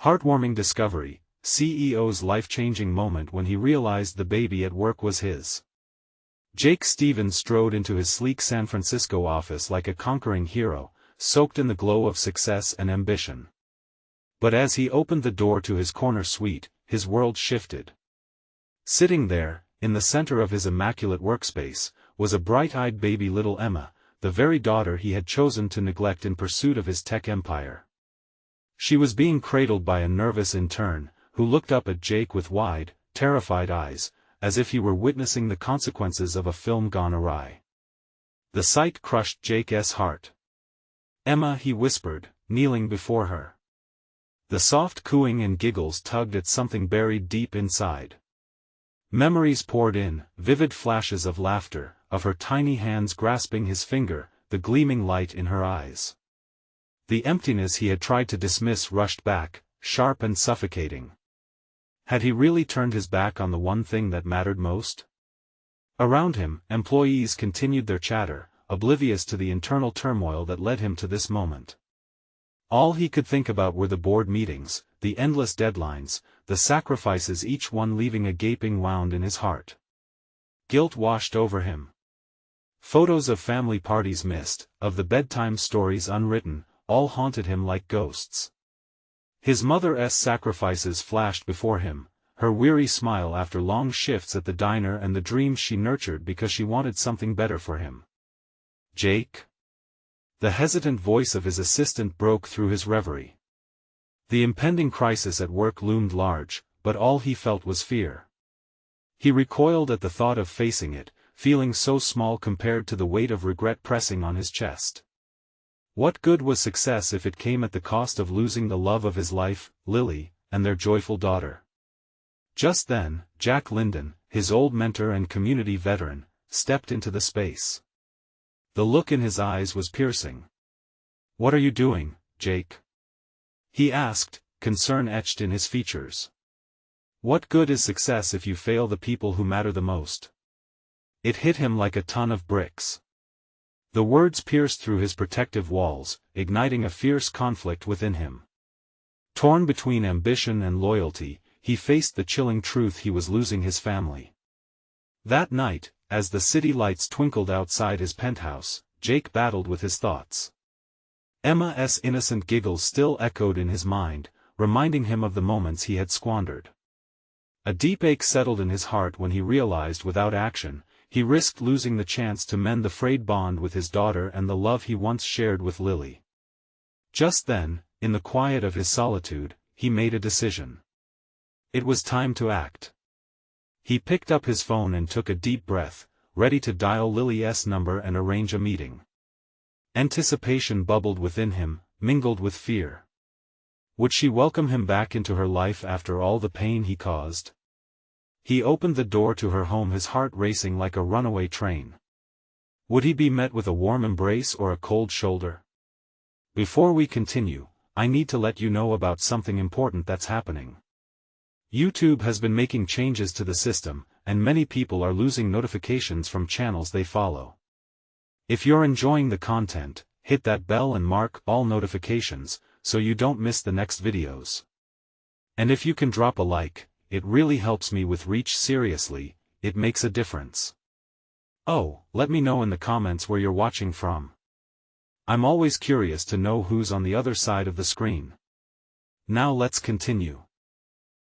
Heartwarming discovery, CEO's life-changing moment when he realized the baby at work was his. Jake Stevens strode into his sleek San Francisco office like a conquering hero, soaked in the glow of success and ambition. But as he opened the door to his corner suite, his world shifted. Sitting there, in the center of his immaculate workspace, was a bright-eyed baby little Emma, the very daughter he had chosen to neglect in pursuit of his tech empire. She was being cradled by a nervous intern, who looked up at Jake with wide, terrified eyes, as if he were witnessing the consequences of a film gone awry. The sight crushed Jake's heart. "Emma," he whispered, kneeling before her. The soft cooing and giggles tugged at something buried deep inside. Memories poured in, vivid flashes of laughter, of her tiny hands grasping his finger, the gleaming light in her eyes. The emptiness he had tried to dismiss rushed back, sharp and suffocating. Had he really turned his back on the one thing that mattered most? Around him, employees continued their chatter, oblivious to the internal turmoil that led him to this moment. All he could think about were the board meetings, the endless deadlines, the sacrifices, each one leaving a gaping wound in his heart. Guilt washed over him. Photos of family parties missed, of the bedtime stories unwritten, all haunted him like ghosts. His mother's sacrifices flashed before him, her weary smile after long shifts at the diner and the dreams she nurtured because she wanted something better for him. "Jake?" The hesitant voice of his assistant broke through his reverie. The impending crisis at work loomed large, but all he felt was fear. He recoiled at the thought of facing it, feeling so small compared to the weight of regret pressing on his chest. What good was success if it came at the cost of losing the love of his life, Lily, and their joyful daughter? Just then, Jack Linden, his old mentor and community veteran, stepped into the space. The look in his eyes was piercing. "What are you doing, Jake?" he asked, concern etched in his features. "What good is success if you fail the people who matter the most?" It hit him like a ton of bricks. The words pierced through his protective walls, igniting a fierce conflict within him. Torn between ambition and loyalty, he faced the chilling truth he was losing his family. That night, as the city lights twinkled outside his penthouse, Jake battled with his thoughts. Emma's innocent giggles still echoed in his mind, reminding him of the moments he had squandered. A deep ache settled in his heart when he realized without action, he risked losing the chance to mend the frayed bond with his daughter and the love he once shared with Lily. Just then, in the quiet of his solitude, he made a decision. It was time to act. He picked up his phone and took a deep breath, ready to dial Lily's number and arrange a meeting. Anticipation bubbled within him, mingled with fear. Would she welcome him back into her life after all the pain he caused? He opened the door to her home, his heart racing like a runaway train. Would he be met with a warm embrace or a cold shoulder? Before we continue, I need to let you know about something important that's happening. YouTube has been making changes to the system, and many people are losing notifications from channels they follow. If you're enjoying the content, hit that bell and mark all notifications, so you don't miss the next videos. And if you can drop a like, it really helps me with reach. Seriously, it makes a difference. Oh, let me know in the comments where you're watching from. I'm always curious to know who's on the other side of the screen. Now let's continue.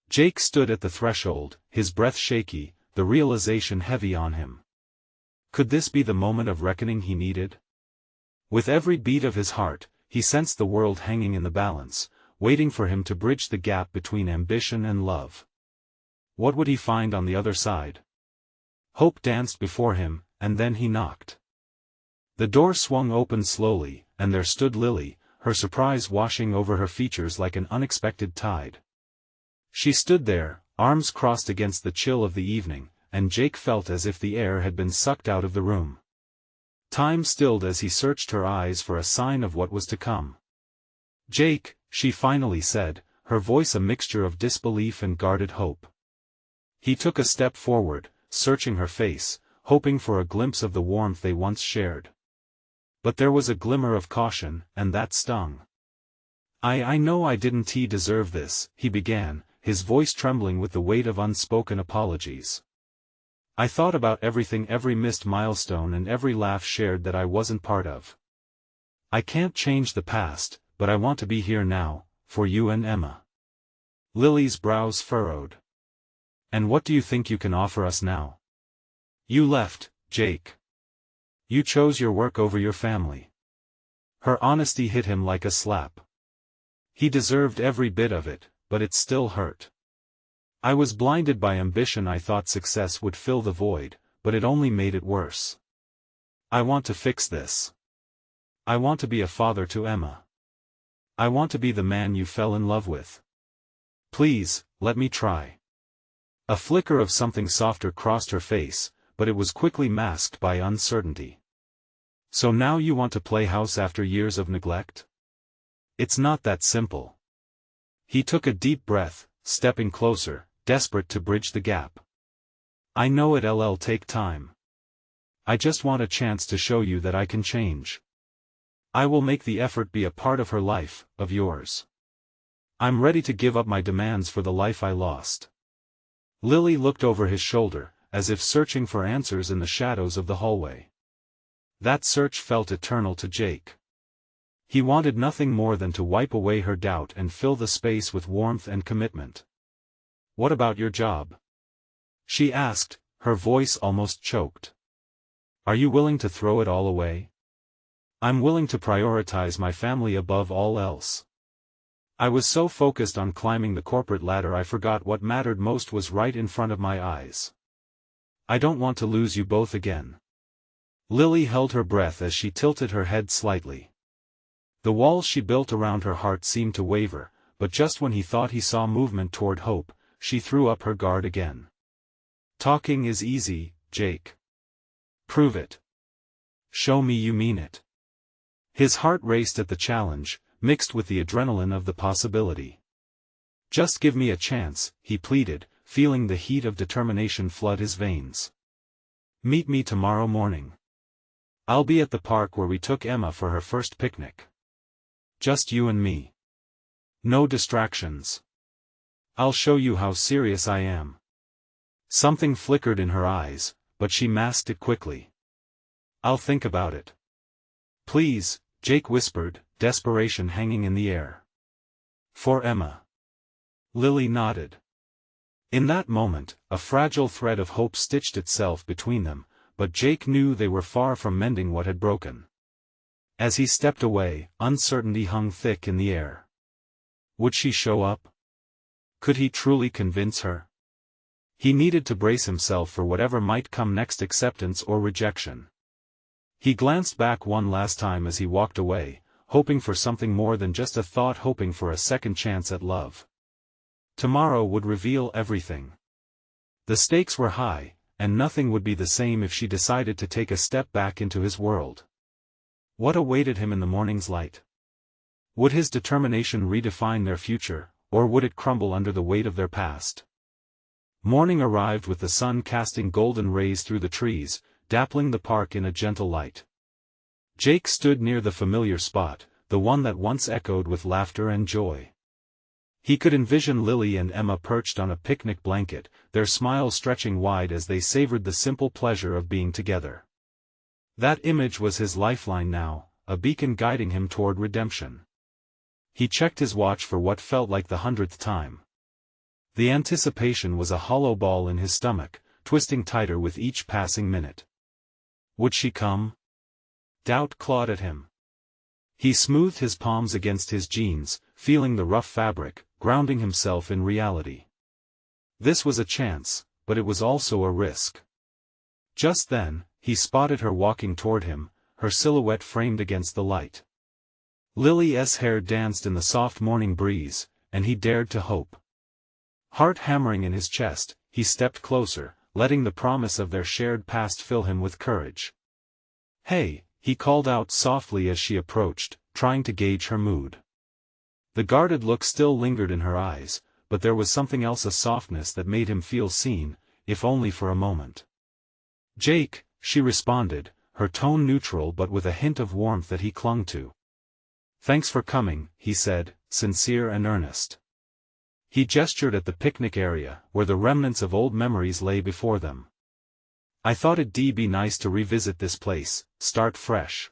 Jake stood at the threshold, his breath shaky, the realization heavy on him. Could this be the moment of reckoning he needed? With every beat of his heart, he sensed the world hanging in the balance, waiting for him to bridge the gap between ambition and love. What would he find on the other side? Hope danced before him, and then he knocked. The door swung open slowly, and there stood Lily, her surprise washing over her features like an unexpected tide. She stood there, arms crossed against the chill of the evening, and Jake felt as if the air had been sucked out of the room. Time stilled as he searched her eyes for a sign of what was to come. "Jake," she finally said, her voice a mixture of disbelief and guarded hope. He took a step forward, searching her face, hoping for a glimpse of the warmth they once shared. But there was a glimmer of caution, and that stung. I know I didn't deserve this," he began, his voice trembling with the weight of unspoken apologies. "I thought about everything, every missed milestone and every laugh shared that I wasn't part of. I can't change the past, but I want to be here now, for you and Emma." Lily's brows furrowed. "And what do you think you can offer us now? You left, Jake. You chose your work over your family." Her honesty hit him like a slap. He deserved every bit of it, but it still hurt. "I was blinded by ambition. I thought success would fill the void, but it only made it worse. I want to fix this. I want to be a father to Emma. I want to be the man you fell in love with. Please, let me try." A flicker of something softer crossed her face, but it was quickly masked by uncertainty. "So now you want to play house after years of neglect? It's not that simple." He took a deep breath, stepping closer, desperate to bridge the gap. "I know it'll take time. I just want a chance to show you that I can change. I will make the effort be a part of her life, of yours. I'm ready to give up my demands for the life I lost." Lily looked over his shoulder, as if searching for answers in the shadows of the hallway. That search felt eternal to Jake. He wanted nothing more than to wipe away her doubt and fill the space with warmth and commitment. "What about your job?" she asked, her voice almost choked. "Are you willing to throw it all away?" "I'm willing to prioritize my family above all else. I was so focused on climbing the corporate ladder I forgot what mattered most was right in front of my eyes. I don't want to lose you both again." Lily held her breath as she tilted her head slightly. The walls she built around her heart seemed to waver, but just when he thought he saw movement toward hope, she threw up her guard again. "Talking is easy, Jake. Prove it. Show me you mean it." His heart raced at the challenge, mixed with the adrenaline of the possibility. "Just give me a chance," he pleaded, feeling the heat of determination flood his veins. "Meet me tomorrow morning. I'll be at the park where we took Emma for her first picnic. Just you and me. No distractions. I'll show you how serious I am." Something flickered in her eyes, but she masked it quickly. "I'll think about it." "Please," Jake whispered, desperation hanging in the air. "For Emma." Lily nodded. In that moment, a fragile thread of hope stitched itself between them, but Jake knew they were far from mending what had broken. As he stepped away, uncertainty hung thick in the air. Would she show up? Could he truly convince her? He needed to brace himself for whatever might come next, acceptance or rejection. He glanced back one last time as he walked away, hoping for something more than just a thought, hoping for a second chance at love. Tomorrow would reveal everything. The stakes were high, and nothing would be the same if she decided to take a step back into his world. What awaited him in the morning's light? Would his determination redefine their future, or would it crumble under the weight of their past? Morning arrived with the sun casting golden rays through the trees, dappling the park in a gentle light. Jake stood near the familiar spot, the one that once echoed with laughter and joy. He could envision Lily and Emma perched on a picnic blanket, their smiles stretching wide as they savored the simple pleasure of being together. That image was his lifeline now, a beacon guiding him toward redemption. He checked his watch for what felt like the 100th time. The anticipation was a hollow ball in his stomach, twisting tighter with each passing minute. Would she come? Doubt clawed at him. He smoothed his palms against his jeans, feeling the rough fabric, grounding himself in reality. This was a chance, but it was also a risk. Just then, he spotted her walking toward him, her silhouette framed against the light. Lily's hair danced in the soft morning breeze, and he dared to hope. Heart hammering in his chest, he stepped closer, letting the promise of their shared past fill him with courage. "Hey," he called out softly as she approached, trying to gauge her mood. The guarded look still lingered in her eyes, but there was something else, a softness that made him feel seen, if only for a moment. "Jake," she responded, her tone neutral but with a hint of warmth that he clung to. Thanks for coming, he said, sincere and earnest. He gestured at the picnic area, where the remnants of old memories lay before them. I thought it'd be nice to revisit this place, start fresh.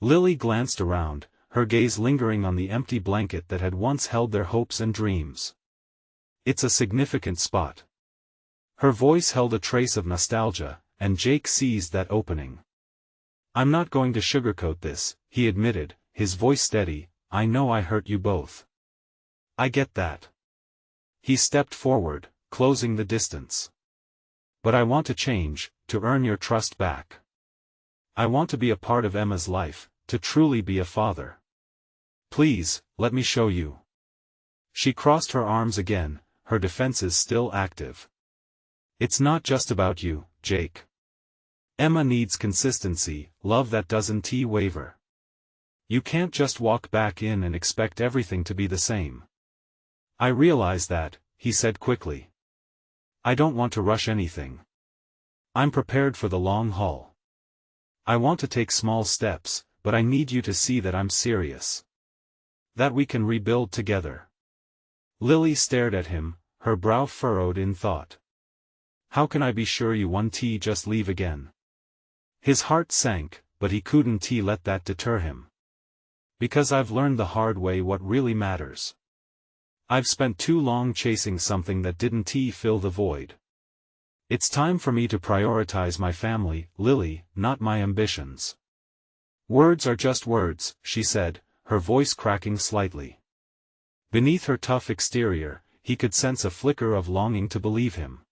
Lily glanced around, her gaze lingering on the empty blanket that had once held their hopes and dreams. It's a significant spot. Her voice held a trace of nostalgia, and Jake seized that opening. I'm not going to sugarcoat this, he admitted, his voice steady. I know I hurt you both. I get that. He stepped forward, closing the distance. But I want to change, to earn your trust back. I want to be a part of Emma's life, to truly be a father. Please, let me show you. She crossed her arms again, her defenses still active. It's not just about you, Jake. Emma needs consistency, love that doesn't waver. You can't just walk back in and expect everything to be the same. I realize that, he said quickly. I don't want to rush anything. I'm prepared for the long haul. I want to take small steps, but I need you to see that I'm serious. That we can rebuild together. Lily stared at him, her brow furrowed in thought. How can I be sure you won't just leave again? His heart sank, but he couldn't let that deter him. Because I've learned the hard way what really matters. I've spent too long chasing something that didn't fill the void. It's time for me to prioritize my family, Lily, not my ambitions. Words are just words, she said, her voice cracking slightly. Beneath her tough exterior, he could sense a flicker of longing to believe him.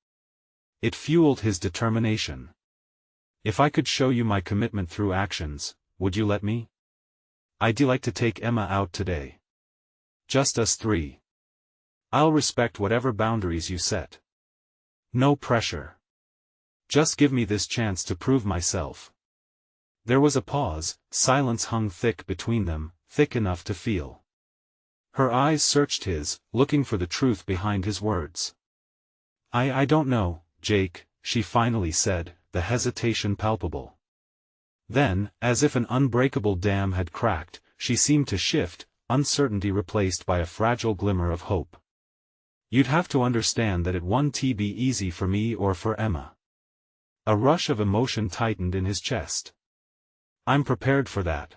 It fueled his determination. If I could show you my commitment through actions, would you let me? I'd like to take Emma out today. Just us three. I'll respect whatever boundaries you set. No pressure. Just give me this chance to prove myself. There was a pause, silence hung thick between them, thick enough to feel. Her eyes searched his, looking for the truth behind his words. I don't know, Jake, she finally said, the hesitation palpable. Then, as if an unbreakable dam had cracked, she seemed to shift, uncertainty replaced by a fragile glimmer of hope. You'd have to understand that it won't be easy for me or for Emma. A rush of emotion tightened in his chest. I'm prepared for that.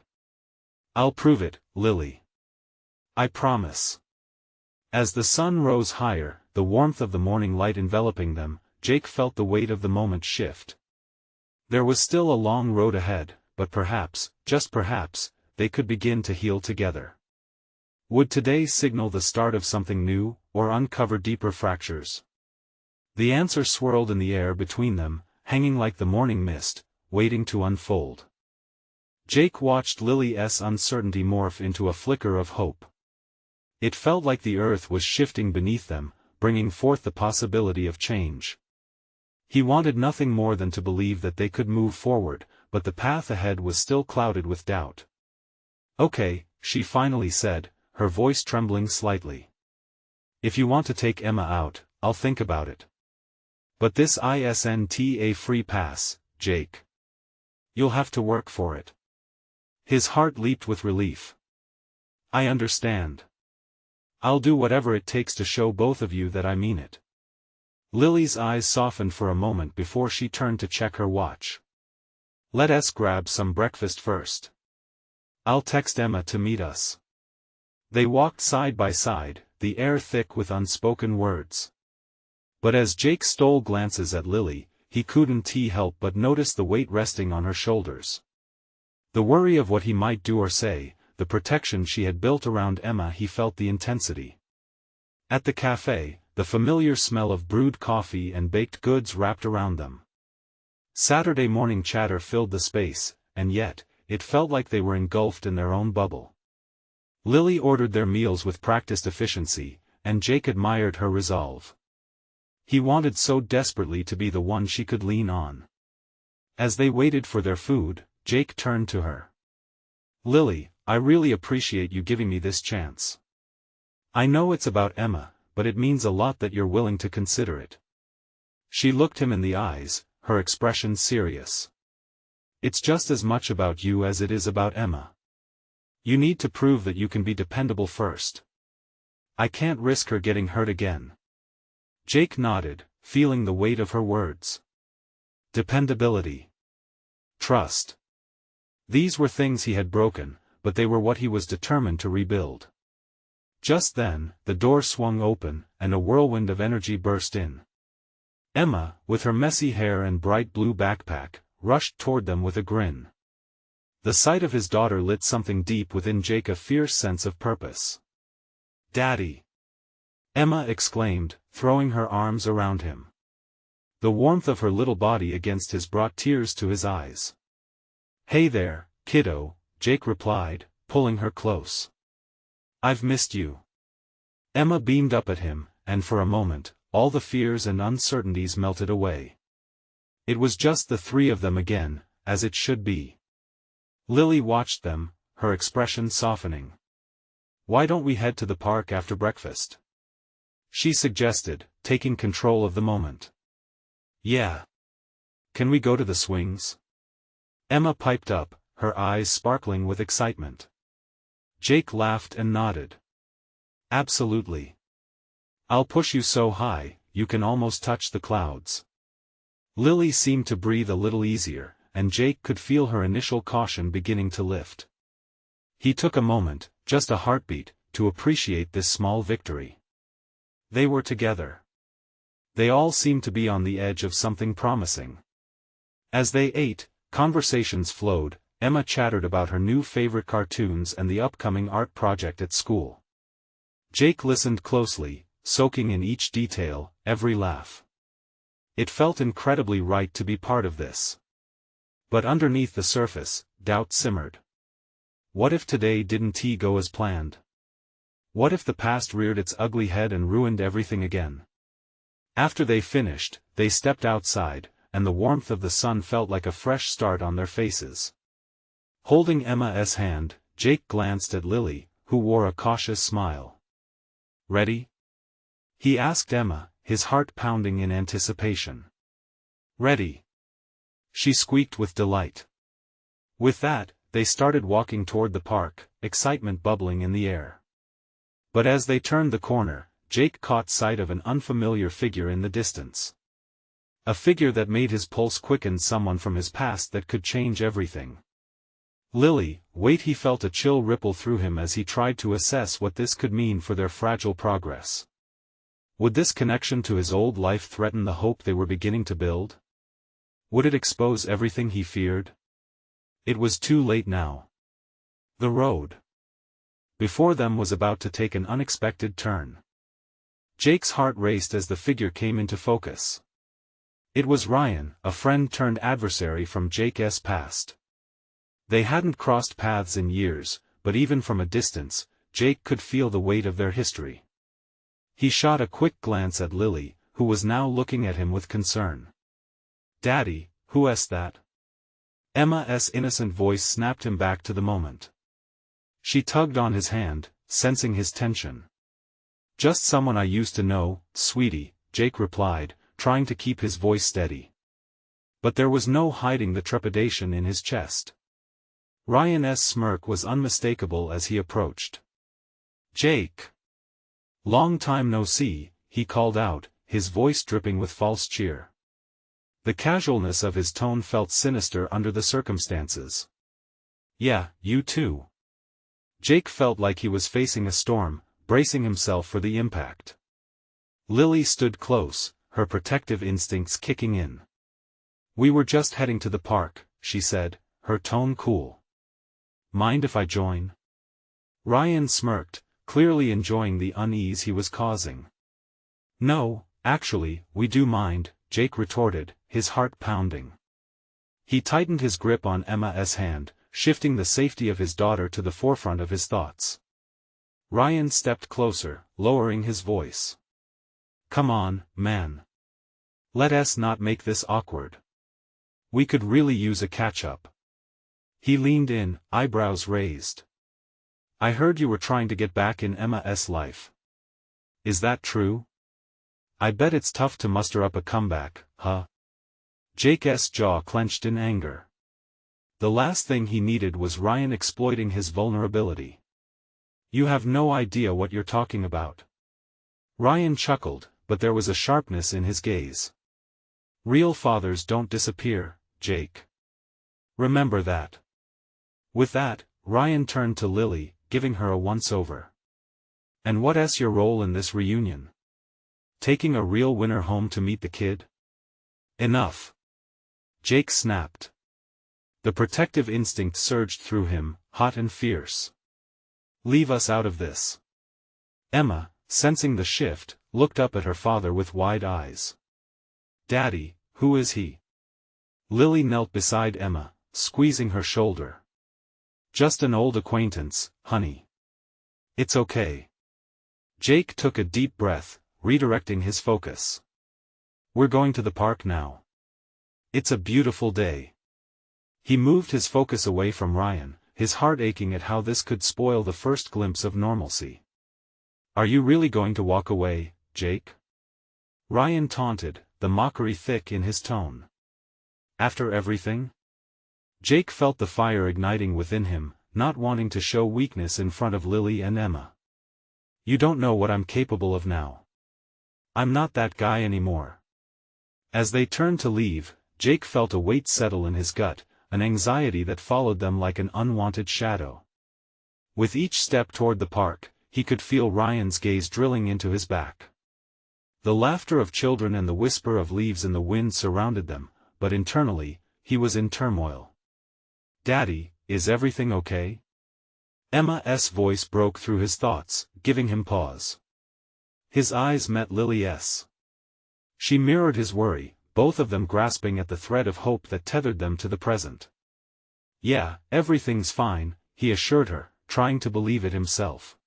I'll prove it, Lily. I promise. As the sun rose higher, the warmth of the morning light enveloping them, Jake felt the weight of the moment shift. There was still a long road ahead, but perhaps, just perhaps, they could begin to heal together. Would today signal the start of something new, or uncover deeper fractures? The answer swirled in the air between them, hanging like the morning mist, waiting to unfold. Jake watched Lily's uncertainty morph into a flicker of hope. It felt like the earth was shifting beneath them, bringing forth the possibility of change. He wanted nothing more than to believe that they could move forward, but the path ahead was still clouded with doubt. Okay, she finally said, her voice trembling slightly. If you want to take Emma out, I'll think about it. But this isn't a free pass, Jake. You'll have to work for it. His heart leaped with relief. I understand. I'll do whatever it takes to show both of you that I mean it. Lily's eyes softened for a moment before she turned to check her watch. Let's grab some breakfast first. I'll text Emma to meet us. They walked side by side, the air thick with unspoken words. But as Jake stole glances at Lily, he couldn't help but notice the weight resting on her shoulders. The worry of what he might do or say, the protection she had built around Emma. He felt the intensity. At the cafe, the familiar smell of brewed coffee and baked goods wrapped around them. Saturday morning chatter filled the space, and yet, it felt like they were engulfed in their own bubble. Lily ordered their meals with practiced efficiency, and Jake admired her resolve. He wanted so desperately to be the one she could lean on. As they waited for their food, Jake turned to her. Lily, I really appreciate you giving me this chance. I know it's about Emma, but it means a lot that you're willing to consider it. She looked him in the eyes, her expression serious. It's just as much about you as it is about Emma. You need to prove that you can be dependable first. I can't risk her getting hurt again. Jake nodded, feeling the weight of her words. Dependability. Trust. These were things he had broken, but they were what he was determined to rebuild. Just then, the door swung open, and a whirlwind of energy burst in. Emma, with her messy hair and bright blue backpack, rushed toward them with a grin. The sight of his daughter lit something deep within Jake, a fierce sense of purpose. "Daddy!" Emma exclaimed, throwing her arms around him. The warmth of her little body against his brought tears to his eyes. "Hey there, kiddo," Jake replied, pulling her close. "I've missed you." Emma beamed up at him, and for a moment, all the fears and uncertainties melted away. It was just the three of them again, as it should be. Lily watched them, her expression softening. "Why don't we head to the park after breakfast?" she suggested, taking control of the moment. "Yeah. Can we go to the swings?" Emma piped up, her eyes sparkling with excitement. Jake laughed and nodded. "Absolutely. I'll push you so high, you can almost touch the clouds." Lily seemed to breathe a little easier, and Jake could feel her initial caution beginning to lift. He took a moment, just a heartbeat, to appreciate this small victory. They were together. They all seemed to be on the edge of something promising. As they ate, conversations flowed. Emma chattered about her new favorite cartoons and the upcoming art project at school. Jake listened closely, soaking in each detail, every laugh. It felt incredibly right to be part of this. But underneath the surface, doubt simmered. What if today didn't go as planned? What if the past reared its ugly head and ruined everything again? After they finished, they stepped outside, and the warmth of the sun felt like a fresh start on their faces. Holding Emma's hand, Jake glanced at Lily, who wore a cautious smile. "Ready?" he asked Emma, his heart pounding in anticipation. "Ready," she squeaked with delight. With that, they started walking toward the park, excitement bubbling in the air. But as they turned the corner, Jake caught sight of an unfamiliar figure in the distance. A figure that made his pulse quicken, someone from his past that could change everything. "Lily, wait!" He felt a chill ripple through him as he tried to assess what this could mean for their fragile progress. Would this connection to his old life threaten the hope they were beginning to build? Would it expose everything he feared? It was too late now. The road before them was about to take an unexpected turn. Jake's heart raced as the figure came into focus. It was Ryan, a friend turned adversary from Jake's past. They hadn't crossed paths in years, but even from a distance, Jake could feel the weight of their history. He shot a quick glance at Lily, who was now looking at him with concern. "Daddy, who's that?" Emma's innocent voice snapped him back to the moment. She tugged on his hand, sensing his tension. "Just someone I used to know, sweetie," Jake replied, trying to keep his voice steady. But there was no hiding the trepidation in his chest. Ryan's smirk was unmistakable as he approached. "Jake! Long time no see," he called out, his voice dripping with false cheer. The casualness of his tone felt sinister under the circumstances. "Yeah, you too." Jake felt like he was facing a storm, bracing himself for the impact. Lily stood close, her protective instincts kicking in. "We were just heading to the park," she said, her tone cool. "Mind if I join?" Ryan smirked, clearly enjoying the unease he was causing. "No, actually, we do mind," Jake retorted, his heart pounding. He tightened his grip on Emma's hand, shifting the safety of his daughter to the forefront of his thoughts. Ryan stepped closer, lowering his voice. "Come on, man. Let us not make this awkward. We could really use a catch-up." He leaned in, eyebrows raised. "I heard you were trying to get back in Emma's life. Is that true? I bet it's tough to muster up a comeback, huh?" Jake's jaw clenched in anger. The last thing he needed was Ryan exploiting his vulnerability. "You have no idea what you're talking about." Ryan chuckled, but there was a sharpness in his gaze. "Real fathers don't disappear, Jake. Remember that." With that, Ryan turned to Lily, giving her a once-over. "And what's your role in this reunion? Taking a real winner home to meet the kid?" "Enough!" Jake snapped. The protective instinct surged through him, hot and fierce. "Leave us out of this." Emma, sensing the shift, looked up at her father with wide eyes. "Daddy, who is he?" Lily knelt beside Emma, squeezing her shoulder. "Just an old acquaintance, honey. It's okay." Jake took a deep breath, redirecting his focus. "We're going to the park now. It's a beautiful day." He moved his focus away from Ryan, his heart aching at how this could spoil the first glimpse of normalcy. "Are you really going to walk away, Jake?" Ryan taunted, the mockery thick in his tone. "After everything?" Jake felt the fire igniting within him, not wanting to show weakness in front of Lily and Emma. "You don't know what I'm capable of now. I'm not that guy anymore." As they turned to leave, Jake felt a weight settle in his gut, an anxiety that followed them like an unwanted shadow. With each step toward the park, he could feel Ryan's gaze drilling into his back. The laughter of children and the whisper of leaves in the wind surrounded them, but internally, he was in turmoil. "Daddy, is everything okay?" Emma's voice broke through his thoughts, giving him pause. His eyes met Lily's. She mirrored his worry, both of them grasping at the thread of hope that tethered them to the present. "Yeah, everything's fine," he assured her, trying to believe it himself.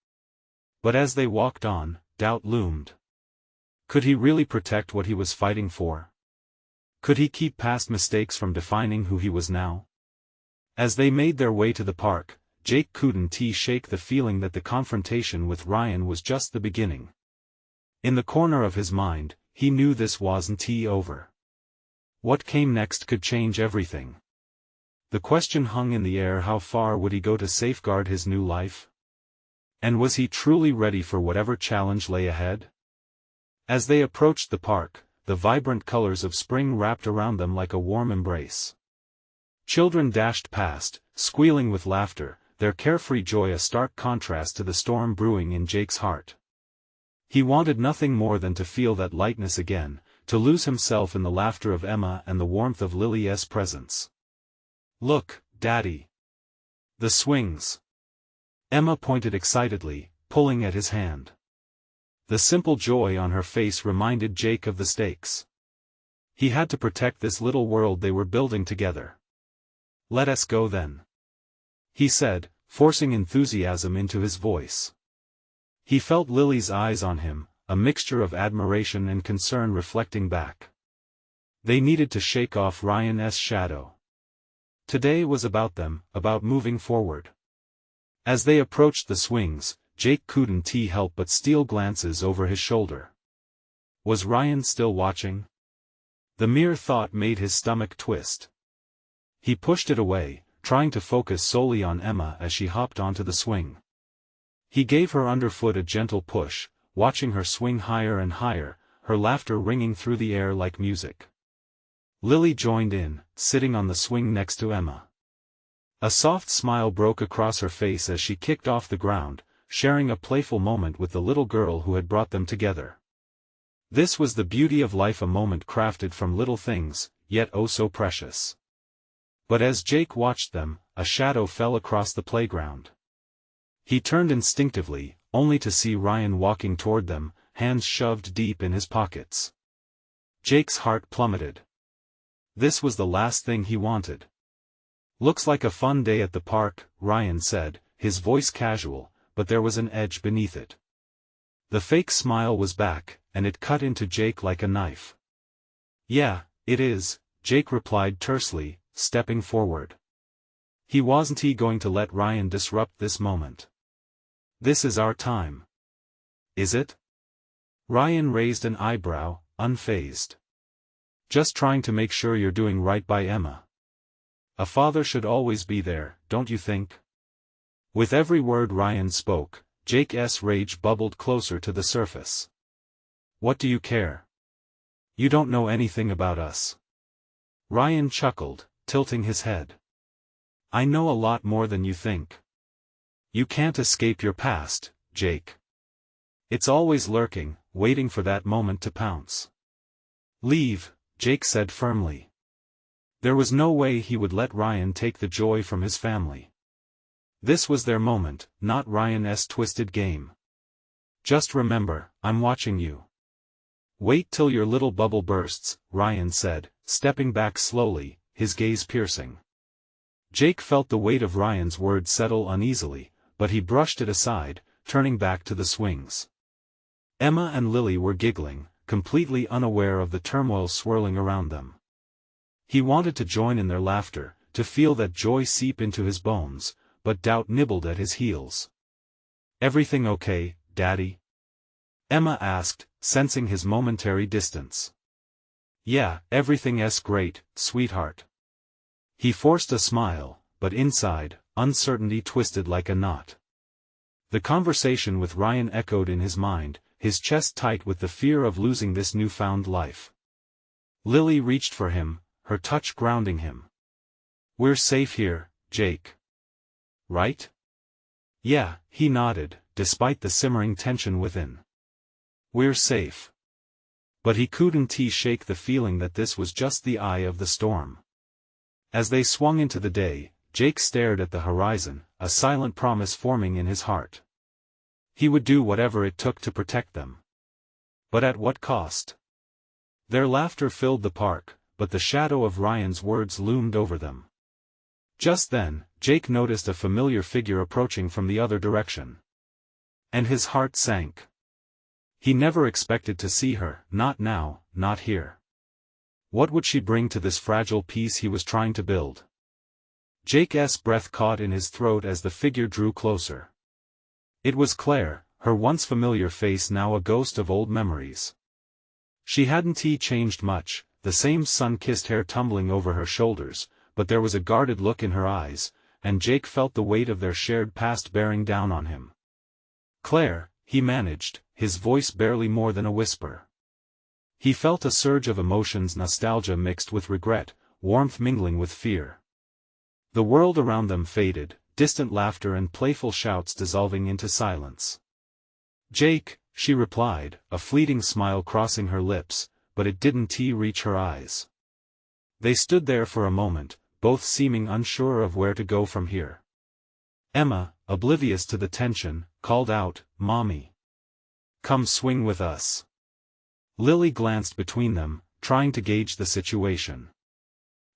But as they walked on, doubt loomed. Could he really protect what he was fighting for? Could he keep past mistakes from defining who he was now? As they made their way to the park, Jake couldn't shake the feeling that the confrontation with Ryan was just the beginning. In the corner of his mind, he knew this wasn't over. What came next could change everything. The question hung in the air: how far would he go to safeguard his new life? And was he truly ready for whatever challenge lay ahead? As they approached the park, the vibrant colors of spring wrapped around them like a warm embrace. Children dashed past, squealing with laughter, their carefree joy a stark contrast to the storm brewing in Jake's heart. He wanted nothing more than to feel that lightness again, to lose himself in the laughter of Emma and the warmth of Lily's presence. "Look, Daddy. The swings." Emma pointed excitedly, pulling at his hand. The simple joy on her face reminded Jake of the stakes. He had to protect this little world they were building together. "Let us go then," he said, forcing enthusiasm into his voice. He felt Lily's eyes on him, a mixture of admiration and concern reflecting back. They needed to shake off Ryan's shadow. Today was about them, about moving forward. As they approached the swings, Jake couldn't help but steal glances over his shoulder. Was Ryan still watching? The mere thought made his stomach twist. He pushed it away, trying to focus solely on Emma as she hopped onto the swing. He gave her underfoot a gentle push, watching her swing higher and higher, her laughter ringing through the air like music. Lily joined in, sitting on the swing next to Emma. A soft smile broke across her face as she kicked off the ground, sharing a playful moment with the little girl who had brought them together. This was the beauty of life, a moment crafted from little things, yet oh so precious. But as Jake watched them, a shadow fell across the playground. He turned instinctively, only to see Ryan walking toward them, hands shoved deep in his pockets. Jake's heart plummeted. This was the last thing he wanted. "Looks like a fun day at the park," Ryan said, his voice casual, but there was an edge beneath it. The fake smile was back, and it cut into Jake like a knife. "Yeah, it is," Jake replied tersely, stepping forward. He wasn't going to let Ryan disrupt this moment. "This is our time." "Is it?" Ryan raised an eyebrow, unfazed. "Just trying to make sure you're doing right by Emma." a father should always be there, don't you think? With every word Ryan spoke, Jake's rage bubbled closer to the surface. What do you care? You don't know anything about us. Ryan chuckled, tilting his head. I know a lot more than you think. You can't escape your past, Jake. It's always lurking, waiting for that moment to pounce. Leave, Jake said firmly. There was no way he would let Ryan take the joy from his family. This was their moment, not Ryan's twisted game. Just remember, I'm watching you. Wait till your little bubble bursts, Ryan said, stepping back slowly, his gaze piercing. Jake felt the weight of Ryan's words settle uneasily, but he brushed it aside, turning back to the swings. Emma and Lily were giggling, completely unaware of the turmoil swirling around them. He wanted to join in their laughter, to feel that joy seep into his bones, but doubt nibbled at his heels. Everything okay, Daddy? Emma asked, sensing his momentary distance. Yeah, everything's great, sweetheart. He forced a smile, but inside, uncertainty twisted like a knot. The conversation with Ryan echoed in his mind, his chest tight with the fear of losing this newfound life. Lily reached for him, her touch grounding him. We're safe here, Jake. Right? Yeah, he nodded, despite the simmering tension within. We're safe. But he couldn't shake the feeling that this was just the eye of the storm. As they swung into the day, Jake stared at the horizon, a silent promise forming in his heart. He would do whatever it took to protect them. But at what cost? Their laughter filled the park, but the shadow of Ryan's words loomed over them. Just then, Jake noticed a familiar figure approaching from the other direction. And his heart sank. He never expected to see her, not now, not here. What would she bring to this fragile piece he was trying to build? Jake's breath caught in his throat as the figure drew closer. It was Claire, her once familiar face now a ghost of old memories. She hadn't changed much, the same sun-kissed hair tumbling over her shoulders, but there was a guarded look in her eyes, and Jake felt the weight of their shared past bearing down on him. Claire, he managed, his voice barely more than a whisper. He felt a surge of emotions, nostalgia mixed with regret, warmth mingling with fear. The world around them faded, distant laughter and playful shouts dissolving into silence. Jake, she replied, a fleeting smile crossing her lips, but it didn't reach her eyes. They stood there for a moment, both seeming unsure of where to go from here. Emma, oblivious to the tension, called out, Mommy. Come swing with us. Lily glanced between them, trying to gauge the situation.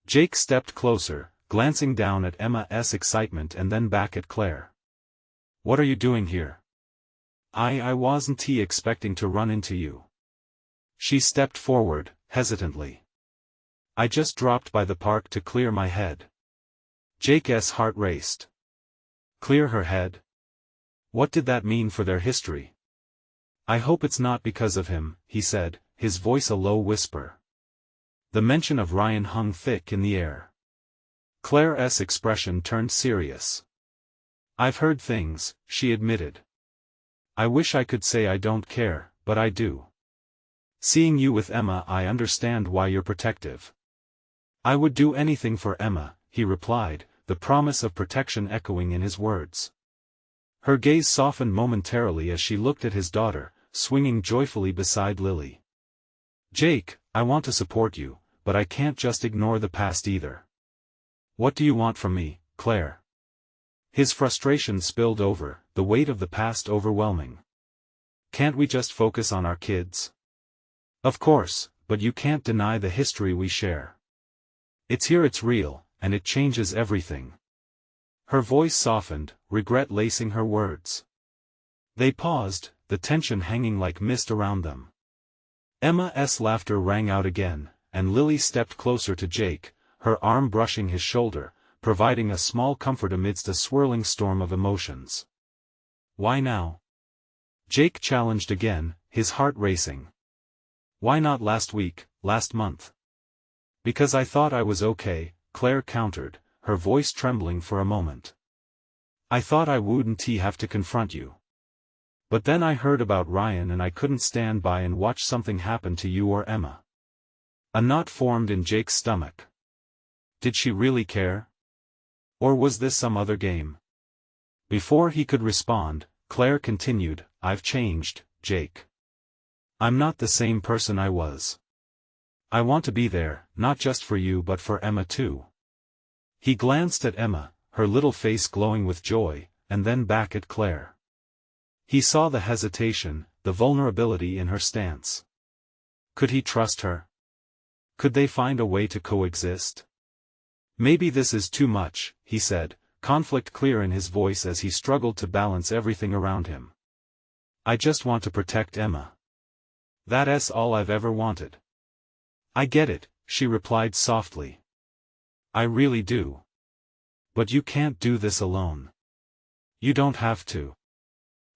Jake stepped closer, glancing down at Emma's excitement and then back at Claire. What are you doing here? I wasn't expecting to run into you. She stepped forward, hesitantly. I just dropped by the park to clear my head. Jake's heart raced. Clear her head? What did that mean for their history? I hope it's not because of him, he said, his voice a low whisper. The mention of Ryan hung thick in the air. Claire's expression turned serious. I've heard things, she admitted. I wish I could say I don't care, but I do. Seeing you with Emma, I understand why you're protective. I would do anything for Emma, he replied, the promise of protection echoing in his words. Her gaze softened momentarily as she looked at his daughter, swinging joyfully beside Lily. Jake, I want to support you, but I can't just ignore the past either. What do you want from me, Claire? His frustration spilled over, the weight of the past overwhelming. Can't we just focus on our kids? Of course, but you can't deny the history we share. It's here, it's real, and it changes everything. Her voice softened, regret lacing her words. They paused, the tension hanging like mist around them. Emma's laughter rang out again, and Lily stepped closer to Jake, her arm brushing his shoulder, providing a small comfort amidst a swirling storm of emotions. Why now? Jake challenged again, his heart racing. Why not last week, last month? Because I thought I was okay, Claire countered, her voice trembling for a moment. "I thought I wouldn't have to confront you. But then I heard about Ryan and I couldn't stand by and watch something happen to you or Emma." A knot formed in Jake's stomach. Did she really care? Or was this some other game? Before he could respond, Claire continued, "I've changed, Jake. I'm not the same person I was. I want to be there, not just for you but for Emma too." He glanced at Emma, her little face glowing with joy, and then back at Claire. He saw the hesitation, the vulnerability in her stance. Could he trust her? Could they find a way to coexist? "Maybe this is too much," he said, conflict clear in his voice as he struggled to balance everything around him. "I just want to protect Emma. That's all I've ever wanted." "I get it," she replied softly. "I really do. But you can't do this alone. You don't have to."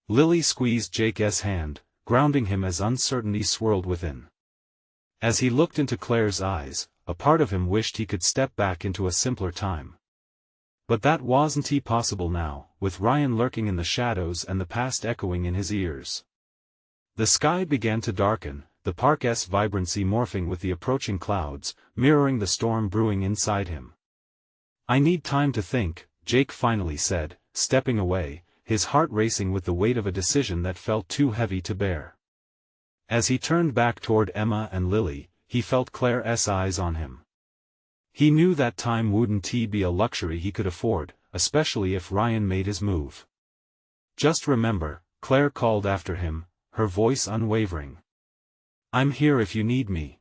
Lily squeezed Jake's hand, grounding him as uncertainty swirled within. As he looked into Claire's eyes, a part of him wished he could step back into a simpler time. But that wasn't possible now, with Ryan lurking in the shadows and the past echoing in his ears. The sky began to darken, the park's vibrancy morphing with the approaching clouds, mirroring the storm brewing inside him. "I need time to think," Jake finally said, stepping away, his heart racing with the weight of a decision that felt too heavy to bear. As he turned back toward Emma and Lily, he felt Claire's eyes on him. He knew that time wouldn't be a luxury he could afford, especially if Ryan made his move. "Just remember," Claire called after him, her voice unwavering. "I'm here if you need me."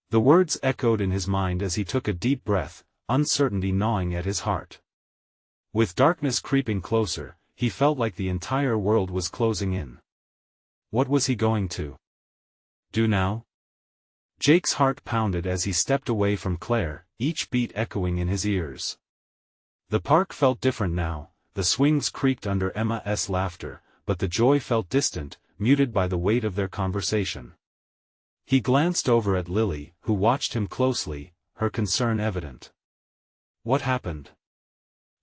The words echoed in his mind as he took a deep breath, uncertainty gnawing at his heart. With darkness creeping closer, he felt like the entire world was closing in. What was he going to do now? Jake's heart pounded as he stepped away from Claire, each beat echoing in his ears. The park felt different now, the swings creaked under Emma's laughter, but the joy felt distant, muted by the weight of their conversation. He glanced over at Lily, who watched him closely, her concern evident. "What happened?"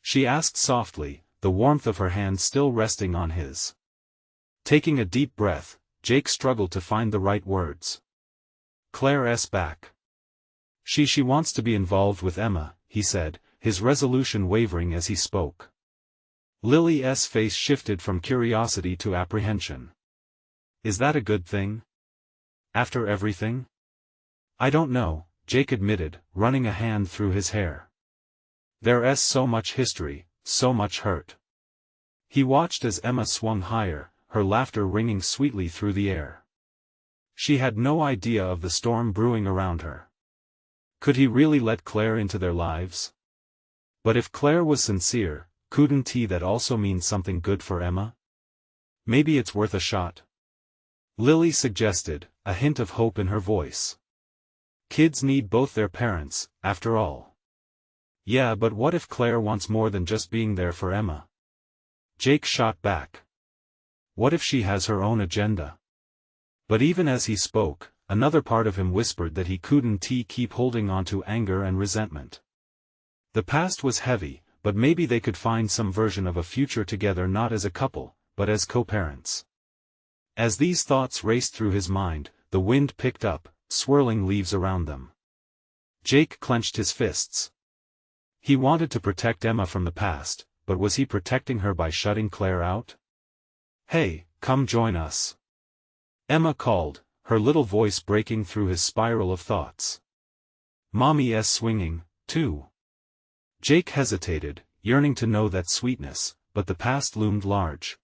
she asked softly, the warmth of her hand still resting on his. Taking a deep breath, Jake struggled to find the right words. "Claire's back. She wants to be involved with Emma," he said, his resolution wavering as he spoke. Lily's face shifted from curiosity to apprehension. "Is that a good thing? After everything?" "I don't know," Jake admitted, running a hand through his hair. "There's so much history, so much hurt." He watched as Emma swung higher, her laughter ringing sweetly through the air. She had no idea of the storm brewing around her. Could he really let Claire into their lives? But if Claire was sincere, couldn't that also mean something good for Emma? Maybe it's worth a shot. Lily suggested, a hint of hope in her voice. Kids need both their parents, after all. Yeah, but what if Claire wants more than just being there for Emma? Jake shot back. What if she has her own agenda? But even as he spoke, another part of him whispered that he couldn't keep holding on to anger and resentment. The past was heavy, but maybe they could find some version of a future together, not as a couple, but as co-parents. As these thoughts raced through his mind, the wind picked up, swirling leaves around them. Jake clenched his fists. He wanted to protect Emma from the past, but was he protecting her by shutting Claire out? "Hey, come join us," Emma called, her little voice breaking through his spiral of thoughts. "Mommy's swinging, too." Jake hesitated, yearning to know that sweetness, but the past loomed large.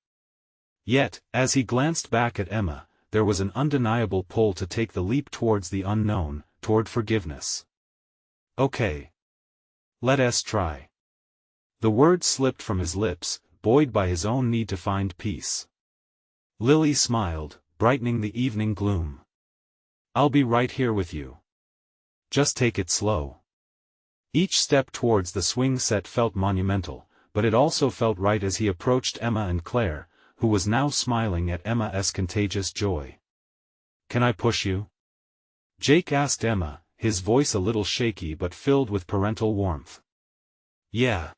Yet, as he glanced back at Emma, there was an undeniable pull to take the leap towards the unknown, toward forgiveness. "Okay. Let's try." The words slipped from his lips, buoyed by his own need to find peace. Lily smiled, brightening the evening gloom. "I'll be right here with you. Just take it slow." Each step towards the swing set felt monumental, but it also felt right as he approached Emma and Claire, who was now smiling at Emma's contagious joy. "Can I push you?" Jake asked Emma, his voice a little shaky but filled with parental warmth. Yeah.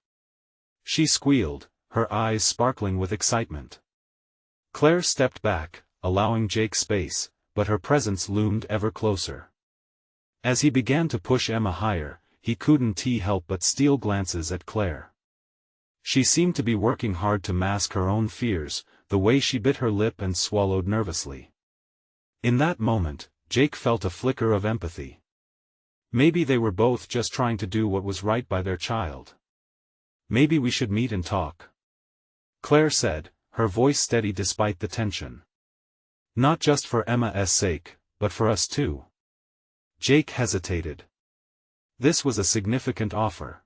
She squealed, her eyes sparkling with excitement. Claire stepped back, allowing Jake space, but her presence loomed ever closer. As he began to push Emma higher, he couldn't help but steal glances at Claire. She seemed to be working hard to mask her own fears, the way she bit her lip and swallowed nervously. In that moment, Jake felt a flicker of empathy. Maybe they were both just trying to do what was right by their child. Maybe we should meet and talk, Claire said, her voice steady despite the tension. Not just for Emma's sake, but for us too. Jake hesitated. This was a significant offer.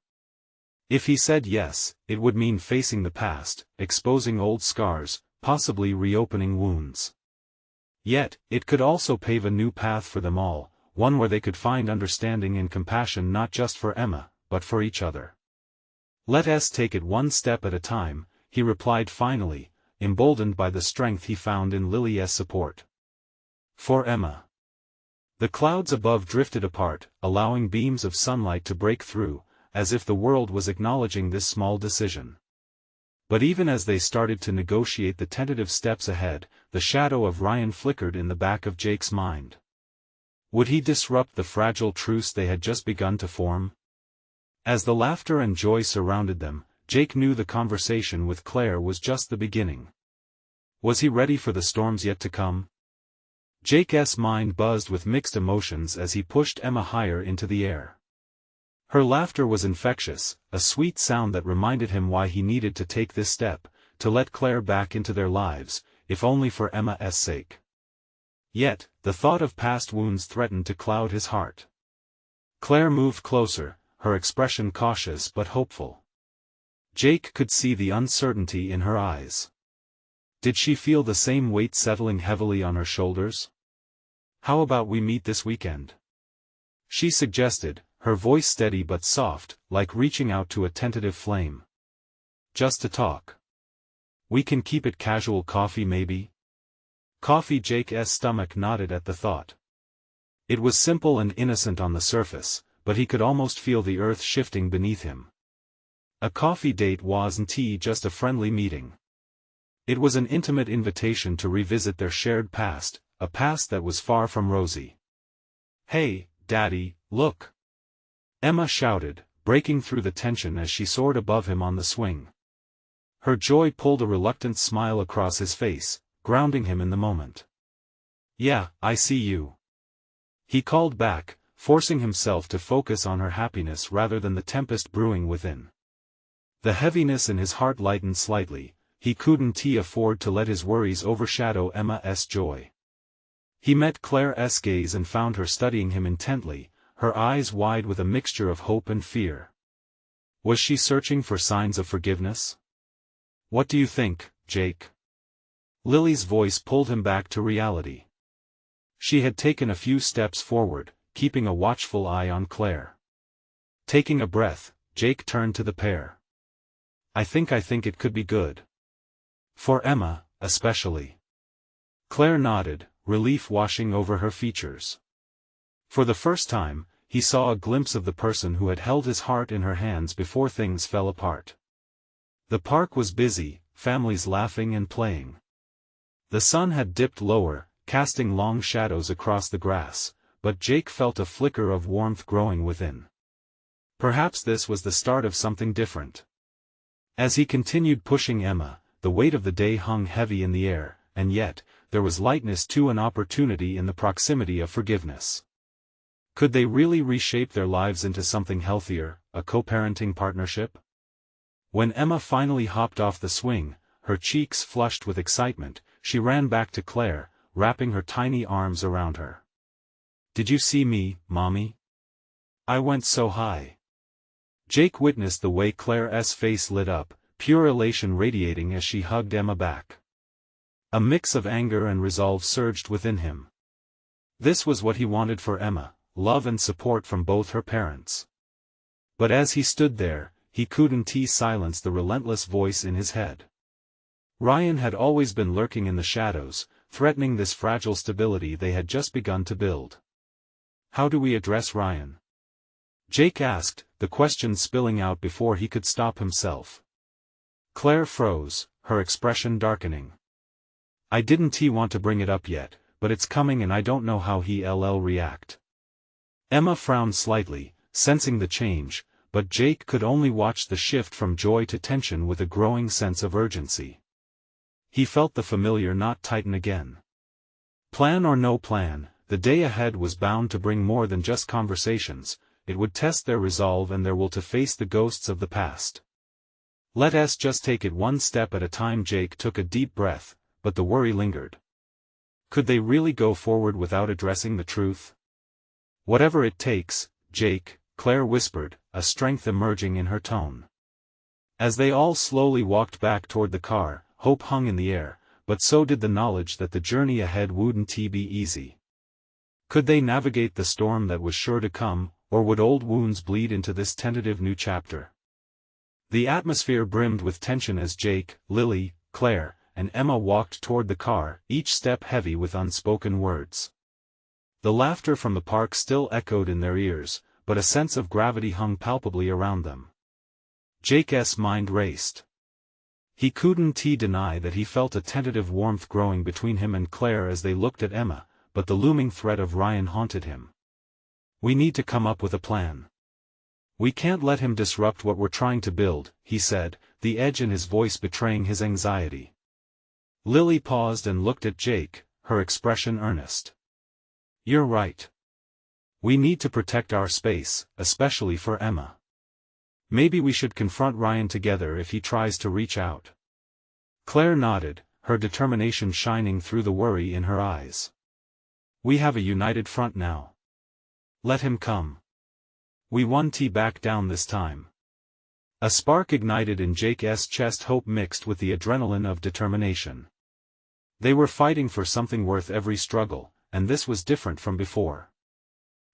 If he said yes, it would mean facing the past, exposing old scars, possibly reopening wounds. Yet, it could also pave a new path for them all, one where they could find understanding and compassion not just for Emma, but for each other. Let us take it one step at a time, he replied finally, emboldened by the strength he found in Lily's support. For Emma. The clouds above drifted apart, allowing beams of sunlight to break through, as if the world was acknowledging this small decision. But even as they started to negotiate the tentative steps ahead, the shadow of Ryan flickered in the back of Jake's mind. Would he disrupt the fragile truce they had just begun to form? As the laughter and joy surrounded them, Jake knew the conversation with Claire was just the beginning. Was he ready for the storms yet to come? Jake's mind buzzed with mixed emotions as he pushed Emma higher into the air. Her laughter was infectious, a sweet sound that reminded him why he needed to take this step, to let Claire back into their lives, if only for Emma's sake. Yet, the thought of past wounds threatened to cloud his heart. Claire moved closer, her expression cautious but hopeful. Jake could see the uncertainty in her eyes. Did she feel the same weight settling heavily on her shoulders? How about we meet this weekend? She suggested, her voice steady but soft, like reaching out to a tentative flame. Just to talk. We can keep it casual, coffee maybe? Coffee. Jake's stomach nodded at the thought. It was simple and innocent on the surface, but he could almost feel the earth shifting beneath him. A coffee date wasn't just a friendly meeting. It was an intimate invitation to revisit their shared past, a past that was far from rosy. Hey, Daddy, look! Emma shouted, breaking through the tension as she soared above him on the swing. Her joy pulled a reluctant smile across his face, grounding him in the moment. Yeah, I see you. He called back, forcing himself to focus on her happiness rather than the tempest brewing within. The heaviness in his heart lightened slightly. He couldn't afford to let his worries overshadow Emma's joy. He met Claire's gaze and found her studying him intently, her eyes wide with a mixture of hope and fear. Was she searching for signs of forgiveness? What do you think, Jake? Lily's voice pulled him back to reality. She had taken a few steps forward, keeping a watchful eye on Claire. Taking a breath, Jake turned to the pair. I think it could be good. For Emma, especially. Claire nodded, relief washing over her features. For the first time, he saw a glimpse of the person who had held his heart in her hands before things fell apart. The park was busy, families laughing and playing. The sun had dipped lower, casting long shadows across the grass, but Jake felt a flicker of warmth growing within. Perhaps this was the start of something different. As he continued pushing Emma, the weight of the day hung heavy in the air, and yet, there was lightness to an opportunity in the proximity of forgiveness. Could they really reshape their lives into something healthier, a co-parenting partnership? When Emma finally hopped off the swing, her cheeks flushed with excitement, she ran back to Claire, wrapping her tiny arms around her. Did you see me, Mommy? I went so high. Jake witnessed the way Claire's face lit up, pure elation radiating as she hugged Emma back. A mix of anger and resolve surged within him. This was what he wanted for Emma, love and support from both her parents. But as he stood there, he couldn't silence the relentless voice in his head. Ryan had always been lurking in the shadows, threatening this fragile stability they had just begun to build. How do we address Ryan? Jake asked, the question spilling out before he could stop himself. Claire froze, her expression darkening. I didn't want to bring it up yet, but it's coming and I don't know how he'll react. Emma frowned slightly, sensing the change, but Jake could only watch the shift from joy to tension with a growing sense of urgency. He felt the familiar knot tighten again. Plan or no plan, the day ahead was bound to bring more than just conversations. It would test their resolve and their will to face the ghosts of the past. Let us just take it one step at a time. Jake took a deep breath, but the worry lingered. Could they really go forward without addressing the truth? Whatever it takes, Jake, Claire whispered, a strength emerging in her tone. As they all slowly walked back toward the car, hope hung in the air, but so did the knowledge that the journey ahead wouldn't be easy. Could they navigate the storm that was sure to come, or would old wounds bleed into this tentative new chapter? The atmosphere brimmed with tension as Jake, Lily, Claire, and Emma walked toward the car, each step heavy with unspoken words. The laughter from the park still echoed in their ears, but a sense of gravity hung palpably around them. Jake's mind raced. He couldn't deny that he felt a tentative warmth growing between him and Claire as they looked at Emma, but the looming threat of Ryan haunted him. We need to come up with a plan. We can't let him disrupt what we're trying to build, he said, the edge in his voice betraying his anxiety. Lily paused and looked at Jake, her expression earnest. You're right. We need to protect our space, especially for Emma. Maybe we should confront Ryan together if he tries to reach out. Claire nodded, her determination shining through the worry in her eyes. We have a united front now. Let him come. We won't back down this time. A spark ignited in Jake's chest, hope mixed with the adrenaline of determination. They were fighting for something worth every struggle, and this was different from before.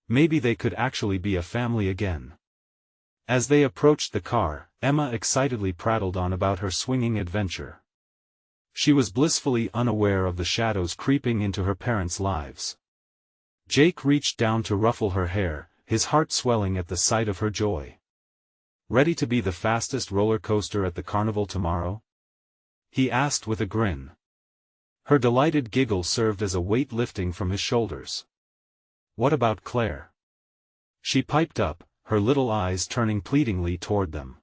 Maybe they could actually be a family again. As they approached the car, Emma excitedly prattled on about her swinging adventure. She was blissfully unaware of the shadows creeping into her parents' lives. Jake reached down to ruffle her hair, his heart swelling at the sight of her joy. Ready to be the fastest roller coaster at the carnival tomorrow? He asked with a grin. Her delighted giggle served as a weight lifting from his shoulders. What about Claire? She piped up, her little eyes turning pleadingly toward them.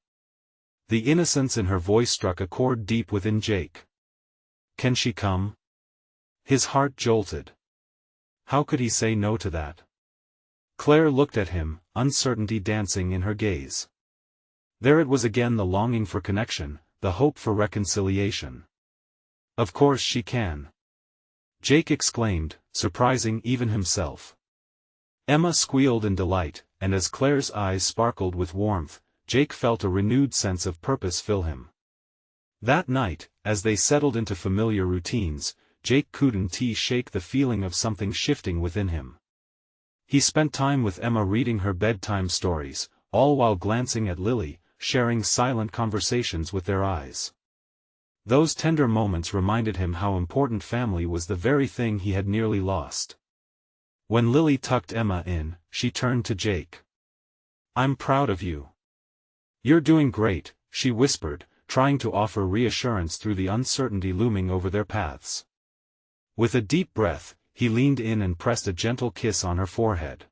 The innocence in her voice struck a chord deep within Jake. Can she come? His heart jolted. How could he say no to that? Claire looked at him, uncertainty dancing in her gaze. There it was again, the longing for connection, the hope for reconciliation. Of course she can. Jake exclaimed, surprising even himself. Emma squealed in delight, and as Claire's eyes sparkled with warmth, Jake felt a renewed sense of purpose fill him. That night, as they settled into familiar routines, Jake couldn't shake the feeling of something shifting within him. He spent time with Emma reading her bedtime stories, all while glancing at Lily, sharing silent conversations with their eyes. Those tender moments reminded him how important family was, the very thing he had nearly lost. When Lily tucked Emma in, she turned to Jake. I'm proud of you. You're doing great, she whispered, trying to offer reassurance through the uncertainty looming over their paths. With a deep breath, he leaned in and pressed a gentle kiss on her forehead.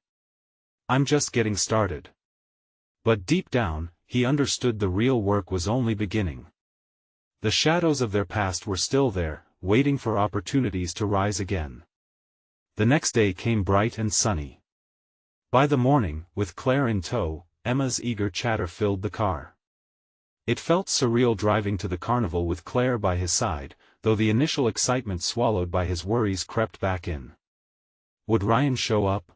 I'm just getting started. But deep down, he understood the real work was only beginning. The shadows of their past were still there, waiting for opportunities to rise again. The next day came bright and sunny. By the morning, with Claire in tow, Emma's eager chatter filled the car. It felt surreal driving to the carnival with Claire by his side, though the initial excitement swallowed by his worries crept back in. Would Ryan show up?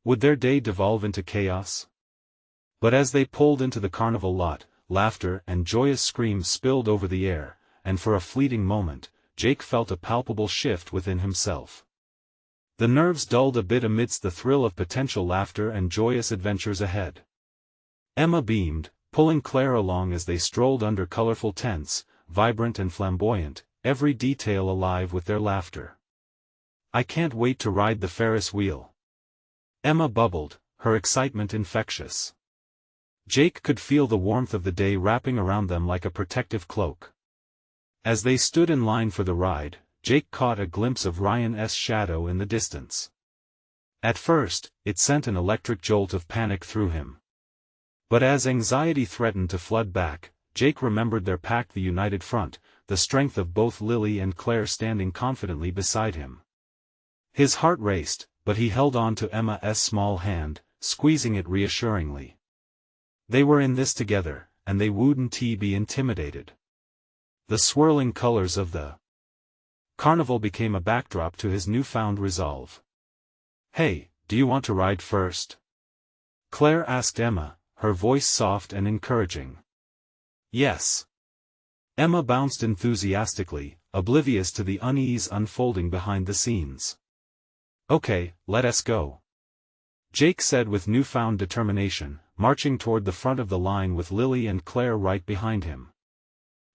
Would their day devolve into chaos? But as they pulled into the carnival lot, laughter and joyous screams spilled over the air, and for a fleeting moment, Jake felt a palpable shift within himself. The nerves dulled a bit amidst the thrill of potential laughter and joyous adventures ahead. Emma beamed, pulling Claire along as they strolled under colorful tents, vibrant and flamboyant, every detail alive with their laughter. I can't wait to ride the Ferris wheel. Emma bubbled, her excitement infectious. Jake could feel the warmth of the day wrapping around them like a protective cloak. As they stood in line for the ride, Jake caught a glimpse of Ryan's shadow in the distance. At first, it sent an electric jolt of panic through him. But as anxiety threatened to flood back, Jake remembered their pact, the united front, the strength of both Lily and Claire standing confidently beside him. His heart raced, but he held on to Emma's small hand, squeezing it reassuringly. They were in this together, and they wouldn't be intimidated. The swirling colors of the carnival became a backdrop to his newfound resolve. "Hey, do you want to ride first?" Claire asked Emma, her voice soft and encouraging. "Yes." Emma bounced enthusiastically, oblivious to the unease unfolding behind the scenes. "Okay, let us go," Jake said with newfound determination, marching toward the front of the line with Lily and Claire right behind him.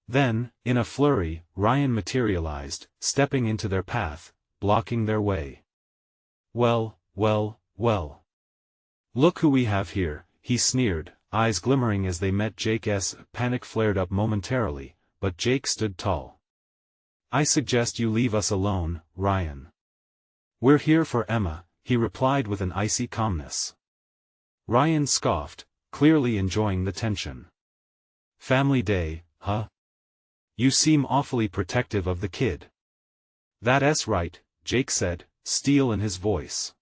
Then, in a flurry, Ryan materialized, stepping into their path, blocking their way. Well. Look who we have here," he sneered, eyes glimmering as they met Jake's. Panic flared up momentarily, but Jake stood tall. "I suggest you leave us alone, Ryan." "We're here for Emma," he replied with an icy calmness. Ryan scoffed, clearly enjoying the tension. "Family day, huh? You seem awfully protective of the kid." "That's right," Jake said, steel in his voice.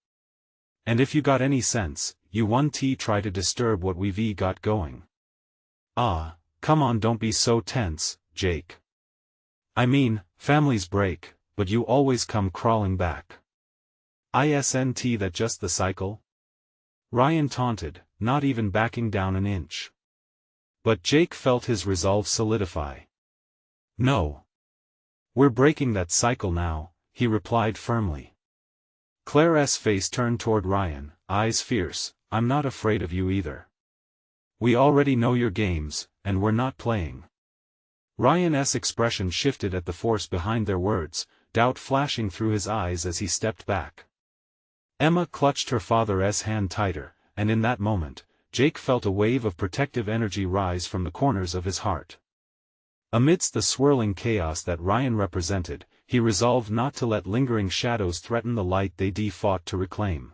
"And if you got any sense, you won't try to disturb what we've got going." "Ah, come on, don't be so tense, Jake. I mean, families break, but you always come crawling back. Isn't that just the cycle?" Ryan taunted, not even backing down an inch. But Jake felt his resolve solidify. "No. We're breaking that cycle now," he replied firmly. Claire's face turned toward Ryan, eyes fierce. "I'm not afraid of you either. We already know your games, and we're not playing." Ryan's expression shifted at the force behind their words, doubt flashing through his eyes as he stepped back. Emma clutched her father's hand tighter, and in that moment, Jake felt a wave of protective energy rise from the corners of his heart. Amidst the swirling chaos that Ryan represented, he resolved not to let lingering shadows threaten the light they fought to reclaim.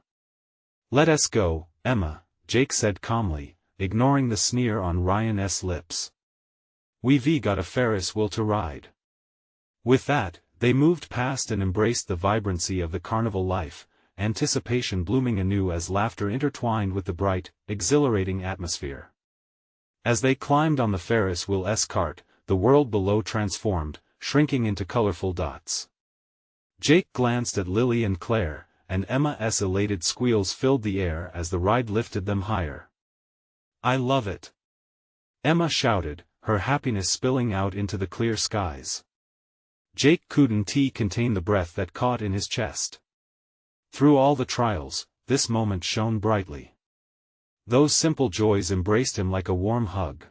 "Let us go, Emma," Jake said calmly, ignoring the sneer on Ryan's lips. "We've got a Ferris wheel to ride." With that, they moved past and embraced the vibrancy of the carnival life, anticipation blooming anew as laughter intertwined with the bright, exhilarating atmosphere. As they climbed on the Ferris wheel's cart, the world below transformed, shrinking into colorful dots. Jake glanced at Lily and Claire, and Emma's elated squeals filled the air as the ride lifted them higher. "I love it!" Emma shouted, her happiness spilling out into the clear skies. Jake couldn't contain the breath that caught in his chest. Through all the trials, this moment shone brightly. Those simple joys embraced him like a warm hug.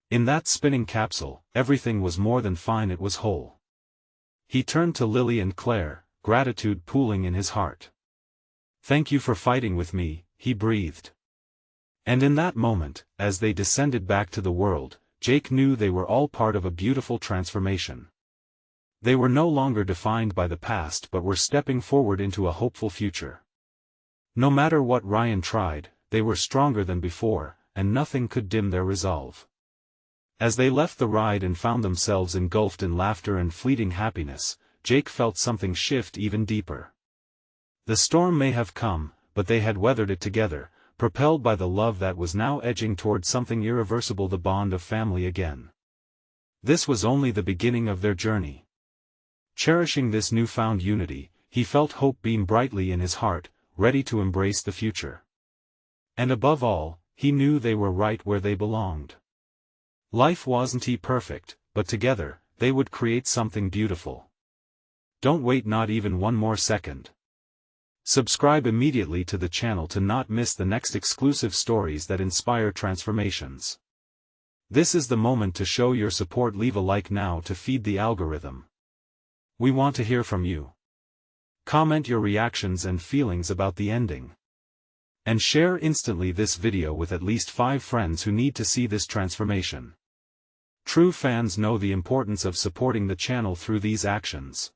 In that spinning capsule, everything was more than fine, it was whole. He turned to Lily and Claire, gratitude pooling in his heart. "Thank you for fighting with me," he breathed. And in that moment, as they descended back to the world, Jake knew they were all part of a beautiful transformation. They were no longer defined by the past but were stepping forward into a hopeful future. No matter what Ryan tried, they were stronger than before, and nothing could dim their resolve. As they left the ride and found themselves engulfed in laughter and fleeting happiness, Jake felt something shift even deeper. The storm may have come, but they had weathered it together, propelled by the love that was now edging toward something irreversible, the bond of family again. This was only the beginning of their journey. Cherishing this newfound unity, he felt hope beam brightly in his heart, ready to embrace the future. And above all, he knew they were right where they belonged. Life wasn't perfect, but together, they would create something beautiful. Don't wait not even one more second. Subscribe immediately to the channel to not miss the next exclusive stories that inspire transformations. This is the moment to show your support. Leave a like now to feed the algorithm. We want to hear from you. Comment your reactions and feelings about the ending. And share instantly this video with at least 5 friends who need to see this transformation. True fans know the importance of supporting the channel through these actions.